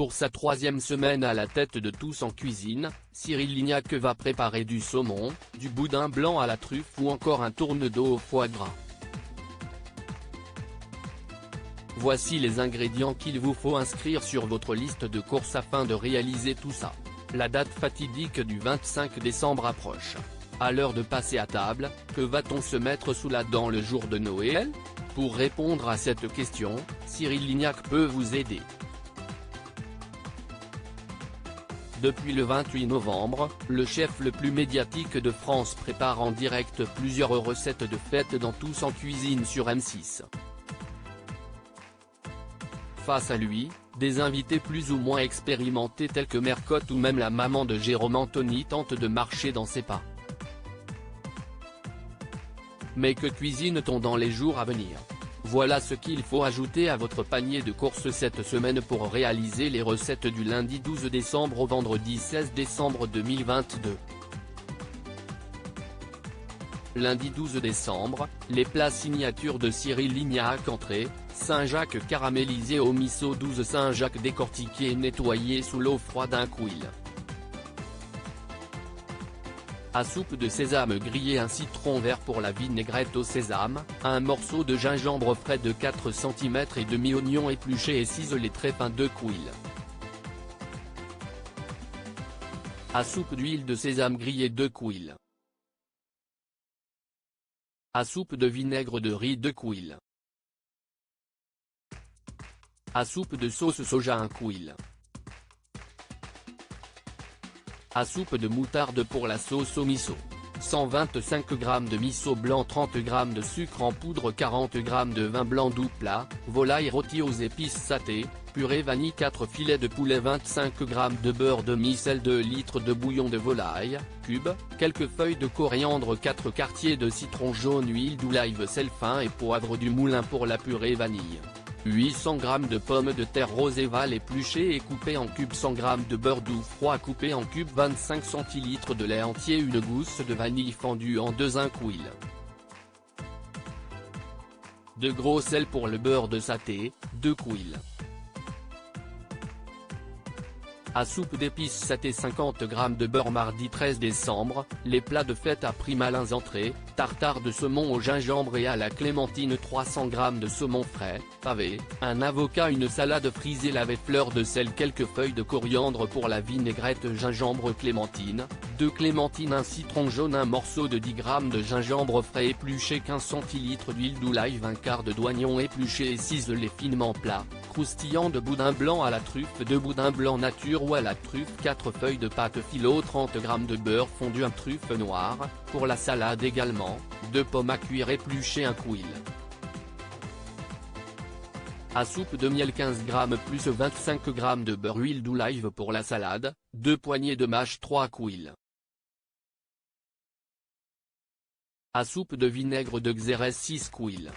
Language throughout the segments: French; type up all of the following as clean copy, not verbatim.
Pour sa troisième semaine à la tête de Tous en cuisine, Cyril Lignac va préparer du saumon, du boudin blanc à la truffe ou encore un tourne-dos au foie gras. Voici les ingrédients qu'il vous faut inscrire sur votre liste de courses afin de réaliser tout ça. La date fatidique du 25 décembre approche. À l'heure de passer à table, que va-t-on se mettre sous la dent le jour de Noël? Pour répondre à cette question, Cyril Lignac peut vous aider. Depuis le 28 novembre, le chef le plus médiatique de France prépare en direct plusieurs recettes de fête dans Tous en cuisine sur M6. Face à lui, des invités plus ou moins expérimentés tels que Mercotte ou même la maman de Jérôme Anthony tentent de marcher dans ses pas. Mais que cuisine-t-on dans les jours à venir? Voilà ce qu'il faut ajouter à votre panier de courses cette semaine pour réaliser les recettes du lundi 12 décembre au vendredi 16 décembre 2022. Lundi 12 décembre, les plats signatures de Cyril Lignac. Entrée, Saint-Jacques caramélisé au miso 12 Saint-Jacques décortiqué et nettoyé sous l'eau froide. Un couille. À soupe de sésame grillé, un citron vert pour la vinaigrette au sésame, un morceau de gingembre frais de 4 cm et demi-oignon épluché et ciselé très fin. 2 couilles. À soupe d'huile de sésame grillée. 2 couilles. À soupe de vinaigre de riz. 2 couilles. À soupe de sauce soja. 1 couille. À soupe de moutarde pour la sauce au miso. 125 g de miso blanc, 30 g de sucre en poudre, 40 g de vin blanc doux plat, volaille rôtie aux épices saté, purée vanille, 4 filets de poulet, 25 g de beurre demi-sel, 2 litres de bouillon de volaille, cube, quelques feuilles de coriandre, 4 quartiers de citron jaune, huile d'olive, sel fin et poivre du moulin pour la purée vanille. 800 g de pommes de terre roséval épluchées et coupées en cubes, 100 g de beurre doux froid coupé en cubes, 25 cl de lait entier, une gousse de vanille fendue en deux, 1 couille. De gros sel pour le beurre de saté, 2 couilles. À soupe d'épices saté, 50 g de beurre. Mardi 13 décembre, les plats de fête à prix malins. Entrée, tartare de saumon au gingembre et à la clémentine, 300 g de saumon frais, pavé, un avocat, une salade frisée lavée, fleur de sel, quelques feuilles de coriandre pour la vinaigrette, gingembre clémentine, 2 clémentines, un citron jaune, un morceau de 10 g de gingembre frais épluché, 15 cl d'huile d'olive, un quart d'oignon épluché et ciselé finement plat, croustillant de boudin blanc à la truffe, de boudin blanc nature ou à la truffe, 4 feuilles de pâte philo, 30 g de beurre fondu, un truffe noire, pour la salade également, 2 pommes à cuire épluchées, 1 couille. À soupe de miel, 15 g plus 25 g de beurre, huile d'olive pour la salade, 2 poignées de mâche, 3 couilles. À soupe de vinaigre de xérès, 6 couilles.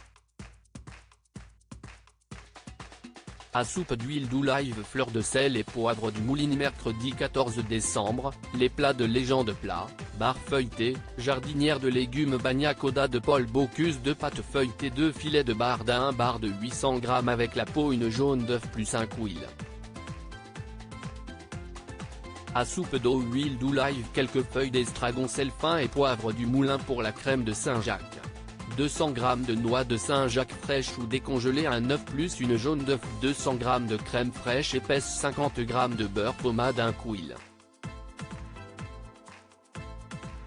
À soupe d'huile d'olive, fleur de sel et poivre du moulin. Mercredi 14 décembre, les plats de légende plat, bar feuilleté, jardinière de légumes, bagna coda de Paul Bocuse, 2 pâtes feuilletées, 2 filets de bardin, un bar de 800 g avec la peau, une jaune d'œuf plus 1 couille. À soupe d'eau, huile d'olive, quelques feuilles d'estragon, sel fin et poivre du moulin pour la crème de Saint-Jacques. 200 g de noix de Saint-Jacques fraîches ou décongelées, un œuf plus une jaune d'œuf, 200 g de crème fraîche épaisse, 50 g de beurre pommade, 1 couille.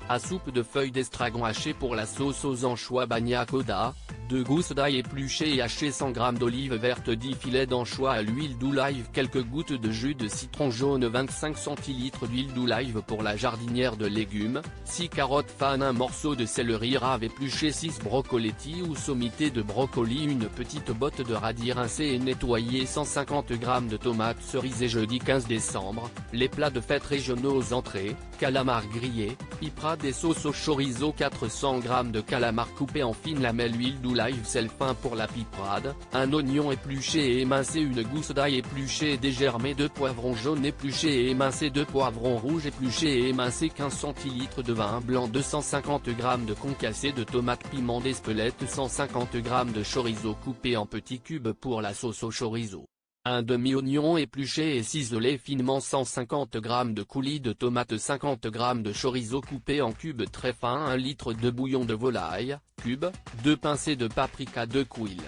À soupe de feuilles d'estragon hachées pour la sauce aux anchois, bagna coda, 2 gousses d'ail épluchées et hachées, 100 g d'olive verte, 10 filets d'anchois à l'huile d'olive, quelques gouttes de jus de citron jaune, 25 cl d'huile d'olive pour la jardinière de légumes, 6 carottes fanes, un morceau de céleri rave épluché, 6 brocoletti ou sommités de brocoli, une petite botte de radis rincé et nettoyé, 150 g de tomates cerises. Jeudi 15 décembre, les plats de fête régionaux. Aux entrées, calamar grillé, ypres des sauces au chorizo, 400 g de calamar coupé en fines lamelles, huile d'olive, sel fin pour la piperade, un oignon épluché et émincé, une gousse d'ail épluché et dégermé, 2 poivrons jaunes épluchés et émincés, 2 poivrons rouges épluchés et émincés, 15 cl de vin blanc, 250 g de concassé de tomates, piment d'Espelette, 150 g de chorizo coupé en petits cubes pour la sauce au chorizo. Un demi-oignon épluché et ciselé finement, 150 g de coulis de tomates, 50 g de chorizo coupé en cubes très fins, 1 litre de bouillon de volaille, cube, 2 pincées de paprika, 2 couilles.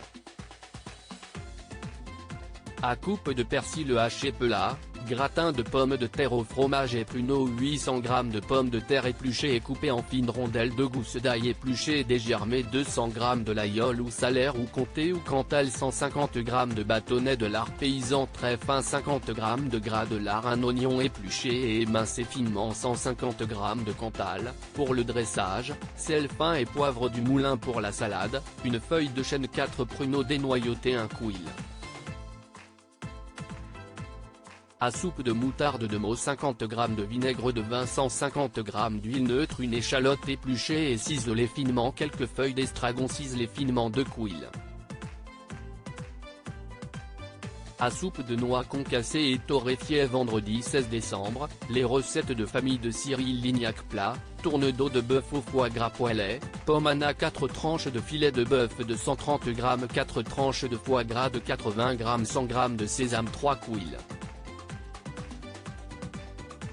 À coupe de persil haché plat, gratin de pommes de terre au fromage et pruneaux, 800 g de pommes de terre épluchées et coupées en fines rondelles, 2 gousses d'ail épluchées et dégermées, 200 g de l'aïeul ou salaire ou comté ou cantal, 150 g de bâtonnets de lard paysan très fin, 50 g de gras de lard, un oignon épluché et émincé finement, 150 g de cantal, pour le dressage, sel fin et poivre du moulin pour la salade, une feuille de chêne, 4 pruneaux dénoyautés, 1 couille. À soupe de moutarde de Meaux, 50 g de vinaigre de vin, 150 g d'huile neutre, une échalote épluchée et ciselée finement, quelques feuilles d'estragon ciselées finement, 2 couilles. À soupe de noix concassées et torréfiées. Vendredi 16 décembre, les recettes de famille de Cyril Lignac. Plat, tourne d'eau de bœuf au foie gras poêlé, pomme anna, 4 tranches de filet de bœuf de 130 g, 4 tranches de foie gras de 80 g, 100 g de sésame, 3 couilles.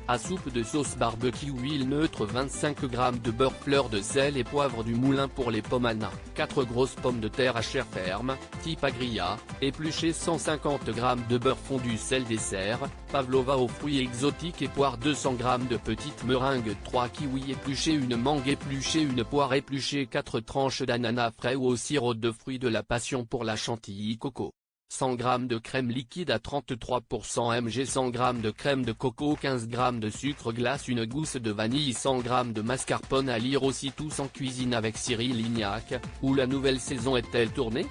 À soupe de sauce barbecue, huile neutre, 25 g de beurre, fleur de sel et poivre du moulin pour les pommes anna, 4 grosses pommes de terre à chair ferme, type agria, épluchées, 150 g de beurre fondu, sel, dessert, pavlova aux fruits exotiques et poire, 200 g de petites meringues, 3 kiwis épluchés, une mangue épluchée, une poire épluchée, 4 tranches d'ananas frais ou au sirop de fruits de la passion pour la chantilly coco. 100 g de crème liquide à 33% mg, 100 g de crème de coco, 15 g de sucre glace, une gousse de vanille, 100 g de mascarpone. À lire aussi Tous en cuisine avec Cyril Lignac. Où la nouvelle saison est-elle tournée ?